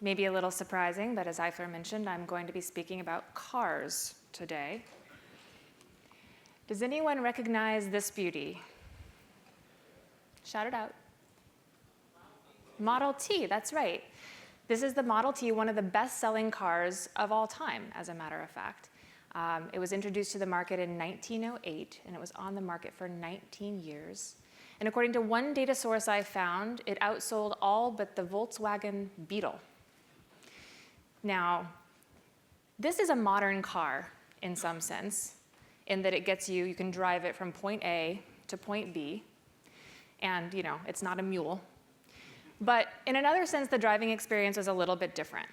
Maybe a little surprising, but as Eifler mentioned, I'm going to be speaking about cars today. Does anyone recognize this beauty? Shout it out. Model T, that's right. This is the Model T, one of the best-selling cars of all time, as a matter of fact. It was introduced to the market in 1908, and it was on the market for 19 years. And according to one data source I found, it outsold all but the Volkswagen Beetle. Now, this is a modern car in some sense, in that it gets you can drive it from point A to point B, and it's not a mule. But in another sense, the driving experience is a little bit different.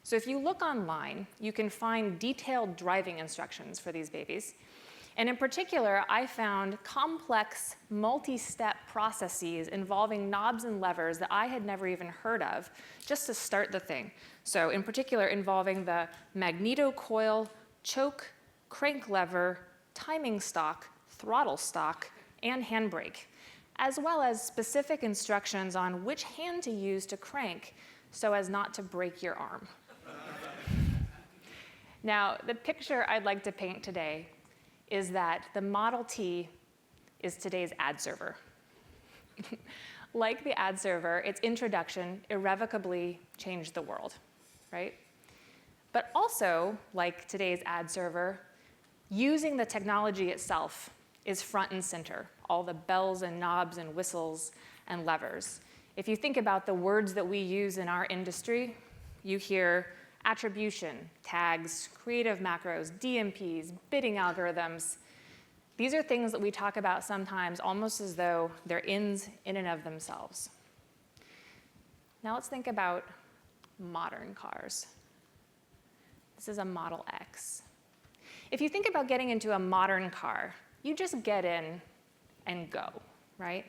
So if you look online, you can find detailed driving instructions for these babies. And in particular, I found complex multi-step processes involving knobs and levers that I had never even heard of, just to start the thing. So in particular, involving the magneto coil, choke, crank lever, timing stalk, throttle stalk, and handbrake, as well as specific instructions on which hand to use to crank so as not to break your arm. Now, the picture I'd like to paint today is that the Model T is today's ad server. Like the ad server, its introduction irrevocably changed the world, right? But also, like today's ad server, using the technology itself is front and center, all the bells and knobs and whistles and levers. If you think about the words that we use in our industry, you hear attribution, tags, creative macros, DMPs, bidding algorithms. These are things that we talk about sometimes almost as though they're ins in and of themselves. Now let's think about modern cars. This is a Model X. If you think about getting into a modern car, you just get in and go, right?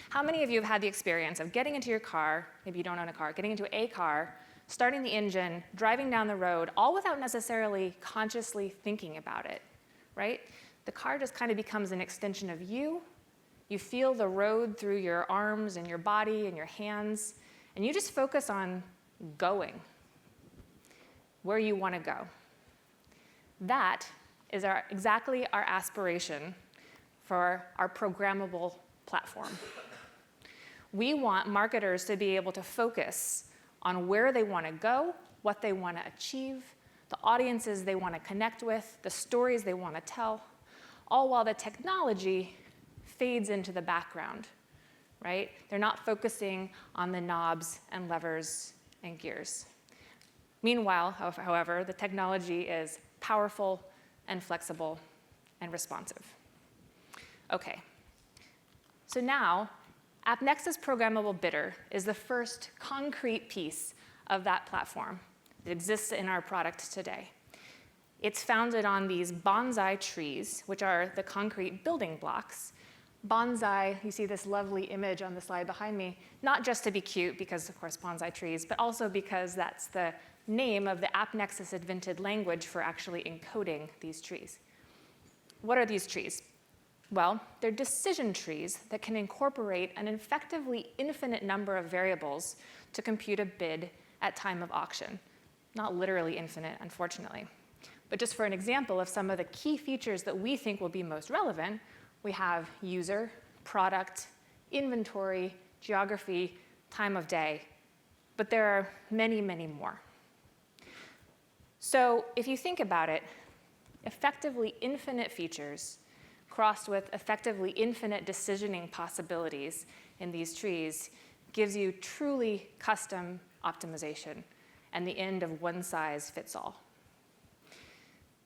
How many of you have had the experience of getting into your car, maybe you don't own a car, getting into a car, starting the engine, driving down the road, all without necessarily consciously thinking about it, right? The car just kind of becomes an extension of you. You feel the road through your arms and your body and your hands, and you just focus on going where you want to go. That is exactly our aspiration for our programmable platform. We want marketers to be able to focus on where they want to go, what they want to achieve, the audiences they want to connect with, the stories they want to tell, all while the technology fades into the background, right? They're not focusing on the knobs and levers and gears. Meanwhile, however, the technology is powerful and flexible and responsive. Okay, so now, AppNexus Programmable Bidder is the first concrete piece of that platform that exists in our product today. It's founded on these bonsai trees, which are the concrete building blocks. Bonsai, you see this lovely image on the slide behind me, not just to be cute, because of course bonsai trees, but also because that's the name of the AppNexus invented language for actually encoding these trees. What are these trees? Well, they're decision trees that can incorporate an effectively infinite number of variables to compute a bid at time of auction. Not literally infinite, unfortunately. But just for an example of some of the key features that we think will be most relevant, we have user, product, inventory, geography, time of day. But there are many, many more. So if you think about it, effectively infinite features crossed with effectively infinite decisioning possibilities in these trees gives you truly custom optimization and the end of one size fits all.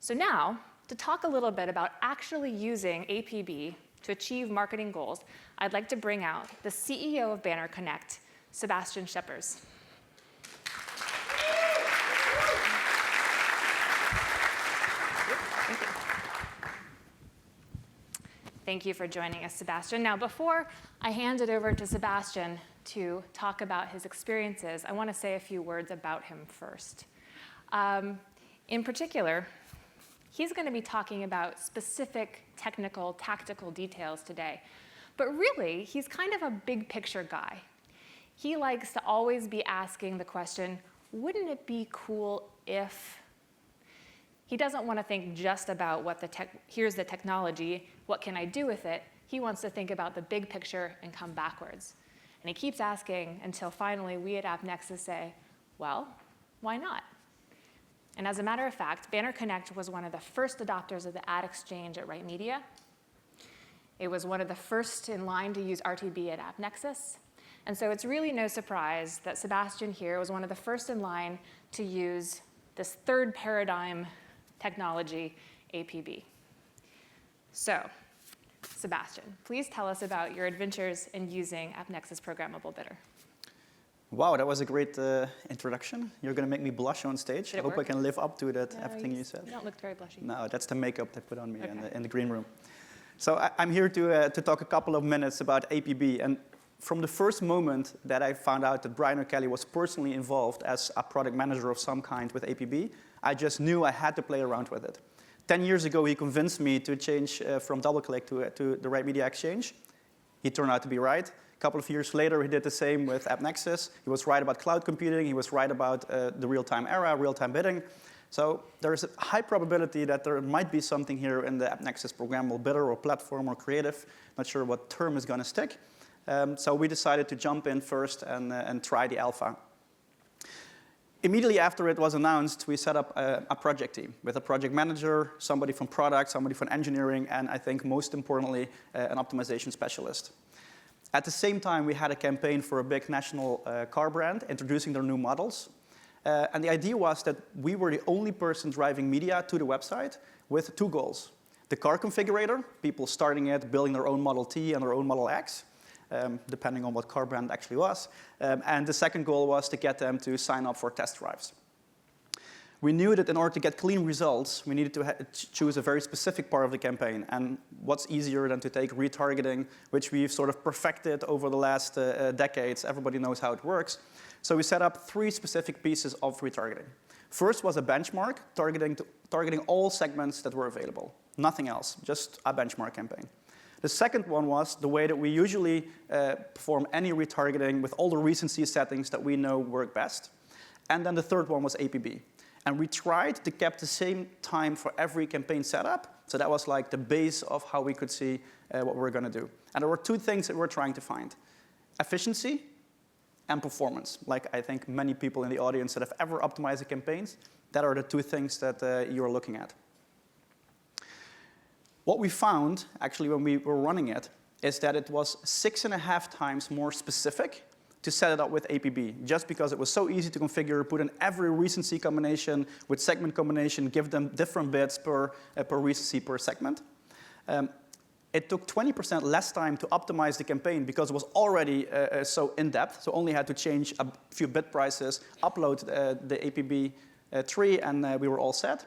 So now, to talk a little bit about actually using APB to achieve marketing goals, I'd like to bring out the CEO of Bannerconnect, Sebastian Schepers. Thank you for joining us, Sebastian. Now, before I hand it over to Sebastian to talk about his experiences, I want to say a few words about him first. In particular, he's going to be talking about specific technical, tactical details today. But really, he's kind of a big picture guy. He likes to always be asking the question, wouldn't it be cool if he doesn't want to think just about here's the technology, what can I do with it? He wants to think about the big picture and come backwards. And he keeps asking until finally we at AppNexus say, well, why not? And as a matter of fact, Bannerconnect was one of the first adopters of the ad exchange at Right Media. It was one of the first in line to use RTB at AppNexus. And so it's really no surprise that Sebastian here was one of the first in line to use this third paradigm technology, APB. So, Sebastian, please tell us about your adventures in using AppNexus Programmable Bidder. Wow, that was a great introduction. You're going to make me blush on stage. I hope I can live up to that, everything you said. You don't look very blushy. No, that's the makeup they put on me in the green room. So I'm here to talk a couple of minutes about APB. And from the first moment that I found out that Brian O'Kelly was personally involved as a product manager of some kind with APB, I just knew I had to play around with it. 10 years ago, he convinced me to change from DoubleClick to the Right Media Exchange. He turned out to be right. A couple of years later, he did the same with AppNexus. He was right about cloud computing. He was right about the real-time era, real-time bidding. So there's a high probability that there might be something here in the AppNexus programmable bidder or platform or creative. Not sure what term is going to stick. So we decided to jump in first and try the alpha. Immediately after it was announced, we set up a project team with a project manager, somebody from product, somebody from engineering, and I think most importantly, an optimization specialist. At the same time, we had a campaign for a big national car brand introducing their new models. And the idea was that we were the only person driving media to the website with two goals. The car configurator, people starting it, building their own Model T and their own Model X, depending on what car brand actually was. And the second goal was to get them to sign up for test drives. We knew that in order to get clean results, we needed to choose a very specific part of the campaign. And what's easier than to take retargeting, which we've sort of perfected over the last decades. Everybody knows how it works. So we set up 3 specific pieces of retargeting. First was a benchmark targeting all segments that were available. Nothing else, just a benchmark campaign. The second one was the way that we usually perform any retargeting with all the recency settings that we know work best. And then the third one was APB. And we tried to keep the same time for every campaign setup. So that was like the base of how we could see what we were going to do. And there were 2 things that we were trying to find. Efficiency and performance. Like I think many people in the audience that have ever optimized the campaigns, that are the 2 things that you're looking at. What we found, actually, when we were running it, is that it was 6.5 times more specific to set it up with APB, just because it was so easy to configure, put in every recency combination with segment combination, give them different bits per recency per segment. It took 20% less time to optimize the campaign because it was already so in-depth, so only had to change a few bit prices, upload the APB tree, and we were all set.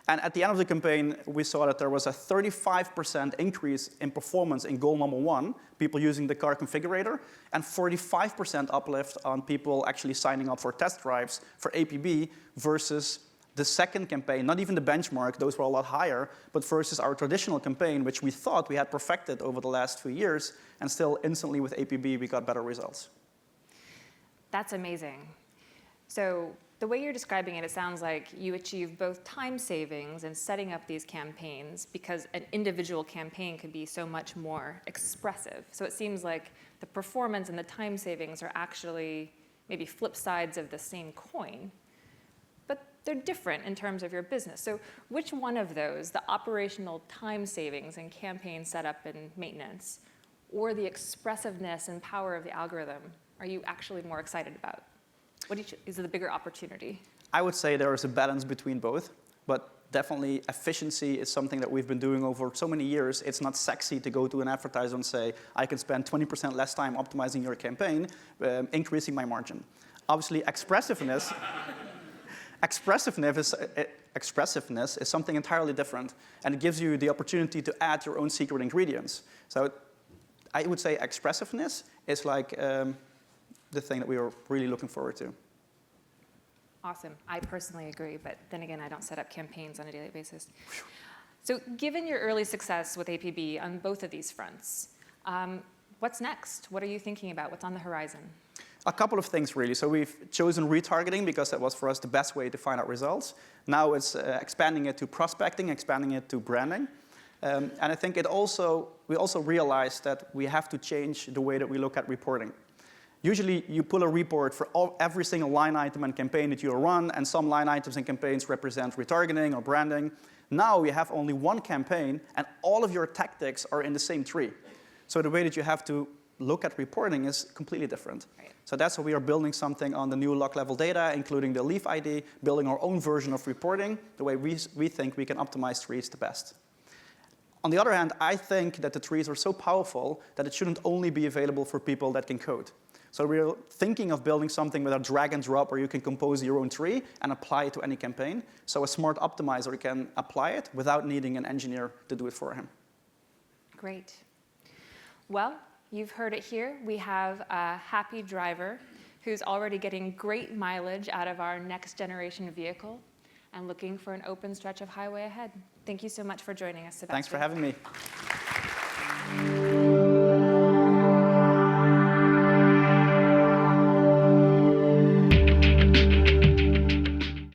And at the end of the campaign, we saw that there was a 35% increase in performance in goal number 1, people using the car configurator, and 45% uplift on people actually signing up for test drives for APB versus the second campaign, not even the benchmark, those were a lot higher, but versus our traditional campaign, which we thought we had perfected over the last few years, and still instantly with APB, we got better results. That's amazing. So the way you're describing it, it sounds like you achieve both time savings in setting up these campaigns because an individual campaign could be so much more expressive. So it seems like the performance and the time savings are actually maybe flip sides of the same coin, but they're different in terms of your business. So which one of those, the operational time savings and campaign setup and maintenance, or the expressiveness and power of the algorithm, are you actually more excited about? What is the bigger opportunity? I would say there is a balance between both, but definitely efficiency is something that we've been doing over so many years. It's not sexy to go to an advertiser and say, I can spend 20% less time optimizing your campaign, increasing my margin. Obviously, expressiveness is something entirely different, and it gives you the opportunity to add your own secret ingredients. So I would say expressiveness is like the thing that we were really looking forward to. Awesome. I personally agree, but then again, I don't set up campaigns on a daily basis. So given your early success with APB on both of these fronts, what's next? What are you thinking about? What's on the horizon? A couple of things, really. So we've chosen retargeting because that was, for us, the best way to find out results. Now it's expanding it to prospecting, expanding it to branding. And I think we also realized that we have to change the way that we look at reporting. Usually, you pull a report for every single line item and campaign that you run, and some line items and campaigns represent retargeting or branding. Now you have only one campaign, and all of your tactics are in the same tree. So the way that you have to look at reporting is completely different. Right. So that's why we are building something on the new log-level data, including the leaf ID, building our own version of reporting, the way we think we can optimize trees the best. On the other hand, I think that the trees are so powerful that it shouldn't only be available for people that can code. So we're thinking of building something with a drag and drop where you can compose your own tree and apply it to any campaign. So a smart optimizer can apply it without needing an engineer to do it for him. Great. Well, you've heard it here. We have a happy driver who's already getting great mileage out of our next generation vehicle and looking for an open stretch of highway ahead. Thank you so much for joining us, Sebastian. Thanks for having me.